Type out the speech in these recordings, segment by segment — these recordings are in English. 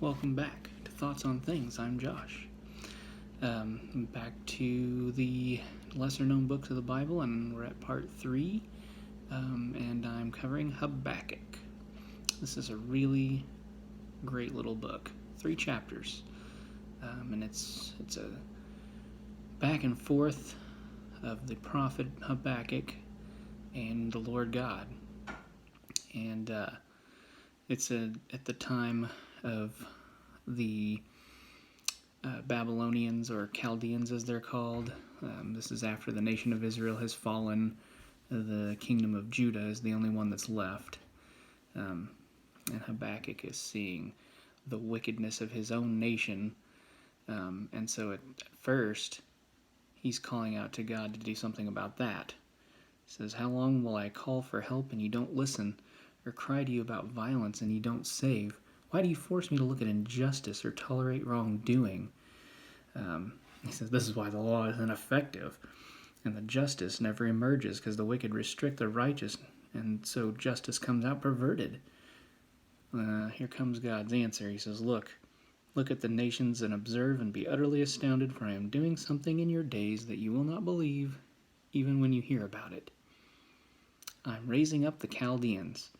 Welcome back to Thoughts on Things. I'm Josh. Back to the lesser known books of the Bible, and we're at part 3, and I'm covering Habakkuk. This is a really great little book, 3 chapters, and it's a back and forth of the prophet Habakkuk and the Lord God, and it's at the time of the Babylonians, or Chaldeans as they're called. This is after the nation of Israel has fallen. The kingdom of Judah is the only one that's left. And Habakkuk is seeing the wickedness of his own nation. And so at first, he's calling out to God to do something about that. He says, "How long will I call for help and you don't listen, or cry to you about violence and you don't save? Why do you force me to look at injustice or tolerate wrongdoing?" He says this is why the law is ineffective, and the justice never emerges, because the wicked restrict the righteous, and so justice comes out perverted. Here comes God's answer. He says, Look at the nations and observe and be utterly astounded, for I am doing something in your days that you will not believe, even when you hear about it. I'm raising up the Chaldeans,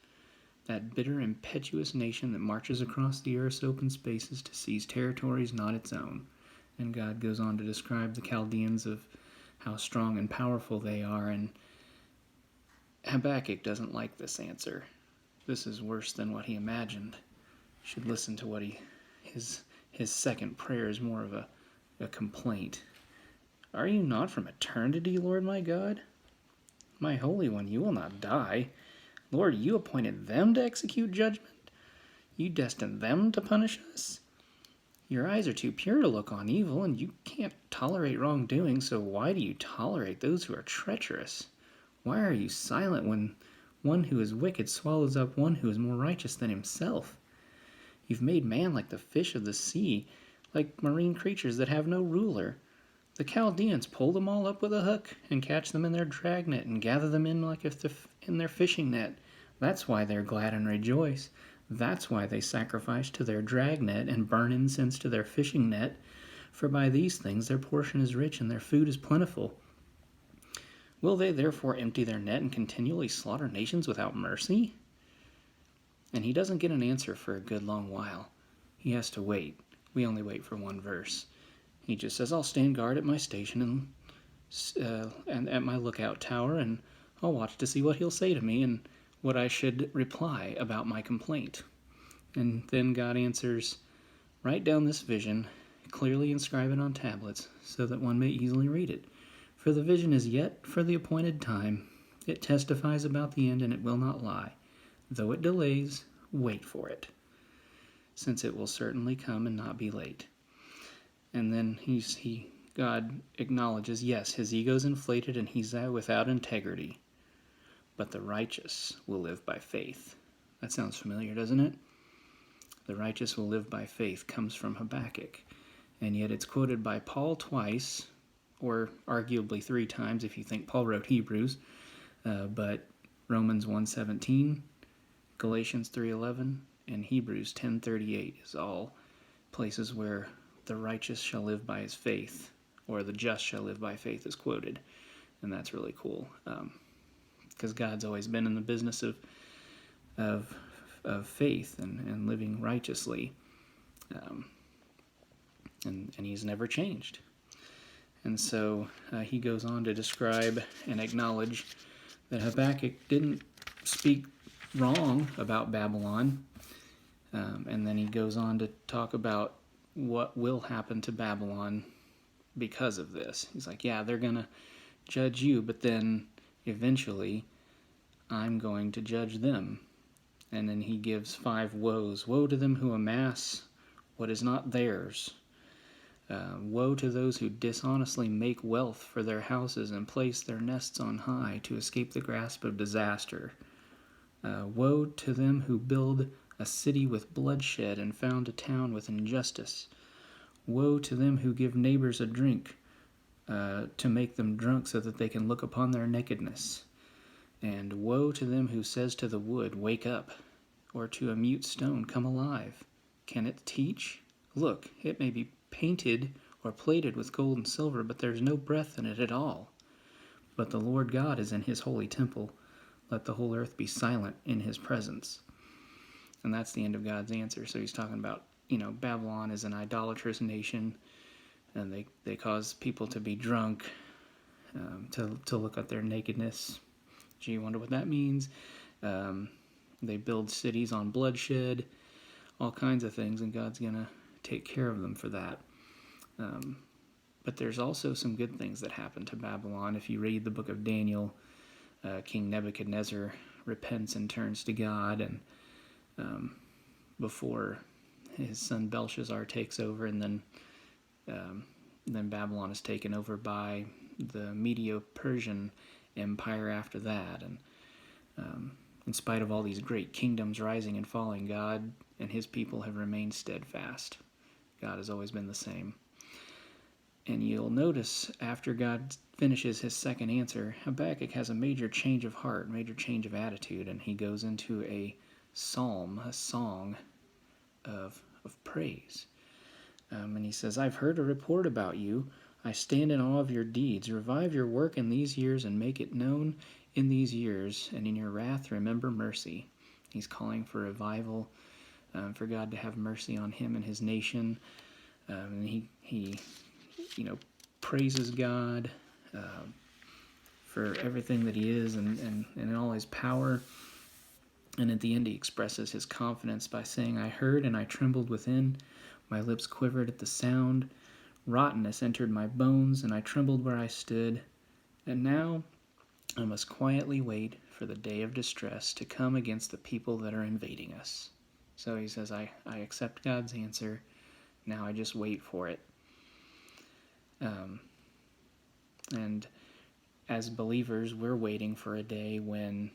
that bitter, impetuous nation that marches across the earth's open spaces to seize territories not its own. And God goes on to describe the Chaldeans, of how strong and powerful they are, and Habakkuk doesn't like this answer. This is worse than what he imagined. You should listen to what his second prayer is more of a complaint. "Are you not from eternity, Lord my God? My Holy One, you will not die. Lord, you appointed them to execute judgment. You destined them to punish us. Your eyes are too pure to look on evil, and you can't tolerate wrongdoing, so why do you tolerate those who are treacherous? Why are you silent when one who is wicked swallows up one who is more righteous than himself? You've made man like the fish of the sea, like marine creatures that have no ruler. The Chaldeans pull them all up with a hook and catch them in their dragnet and gather them in like in their fishing net. That's why they're glad and rejoice. That's why they sacrifice to their dragnet and burn incense to their fishing net. For by these things their portion is rich and their food is plentiful. Will they therefore empty their net and continually slaughter nations without mercy?" And he doesn't get an answer for a good long while. He has to wait. We only wait for one verse. He just says, "I'll stand guard at my station and at my lookout tower, and I'll watch to see what he'll say to me and what I should reply about my complaint." And then God answers, "Write down this vision, clearly inscribe it on tablets, so that one may easily read it. For the vision is yet for the appointed time. It testifies about the end, and it will not lie. Though it delays, wait for it, since it will certainly come and not be late." And then God acknowledges, yes, his ego's inflated and he's without integrity, but the righteous will live by faith. That sounds familiar, doesn't it? The righteous will live by faith comes from Habakkuk, and yet it's quoted by Paul twice, or arguably 3 times if you think Paul wrote Hebrews, but Romans 1:17, Galatians 3:11, and Hebrews 10:38 is all places where the righteous shall live by his faith, or the just shall live by faith is quoted. And that's really cool, because God's always been in the business of faith and living righteously, and he's never changed. And so he goes on to describe and acknowledge that Habakkuk didn't speak wrong about Babylon, and then he goes on to talk about what will happen to Babylon because of this. He's like, yeah, they're going to judge you, but then eventually I'm going to judge them. And then he gives 5 woes. Woe to them who amass what is not theirs. Woe to those who dishonestly make wealth for their houses and place their nests on high to escape the grasp of disaster. Woe to them who build a city with bloodshed and found a town with injustice. Woe to them who give neighbors a drink to make them drunk so that they can look upon their nakedness. And woe to them who says to the wood, "Wake up," or to a mute stone, "Come alive." Can it teach? Look, it may be painted or plated with gold and silver, but there is no breath in it at all. But the Lord God is in his holy temple. Let the whole earth be silent in his presence. And that's the end of God's answer. So he's talking about, Babylon is an idolatrous nation, and they cause people to be drunk, to look at their nakedness. Gee, I wonder what that means. They build cities on bloodshed, all kinds of things, and God's going to take care of them for that. But there's also some good things that happen to Babylon. If you read the book of Daniel, King Nebuchadnezzar repents and turns to God, and before his son Belshazzar takes over, and then Babylon is taken over by the Medo-Persian Empire after that. And in spite of all these great kingdoms rising and falling, God and his people have remained steadfast. God has always been the same. And you'll notice after God finishes his second answer, Habakkuk has a major change of heart, major change of attitude, and he goes into a psalm, a song of praise. And he says, I've heard a report about you. I stand in awe of your deeds. Revive your work in these years and make it known in these years. And in your wrath, remember mercy. He's calling for revival, for God to have mercy on him and his nation. And he praises God for everything that he is and in all his power. And at the end, he expresses his confidence by saying, I heard and I trembled within. My lips quivered at the sound. Rottenness entered my bones, and I trembled where I stood. And now I must quietly wait for the day of distress to come against the people that are invading us. So he says, I accept God's answer. Now I just wait for it. And as believers, we're waiting for a day when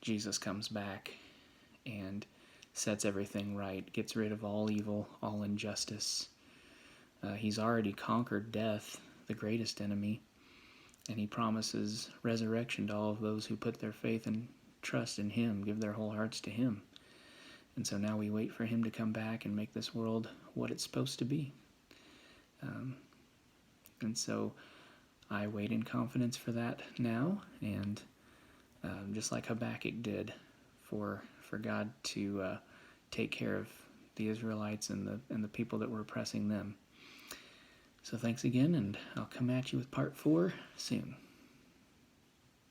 Jesus comes back and sets everything right, gets rid of all evil, all injustice. He's already conquered death, the greatest enemy, and he promises resurrection to all of those who put their faith and trust in him, give their whole hearts to him. And so now we wait for him to come back and make this world what it's supposed to be. And so I wait in confidence for that now, and just like Habakkuk did, for God to take care of the Israelites and the people that were oppressing them. So thanks again, and I'll come at you with part 4 soon.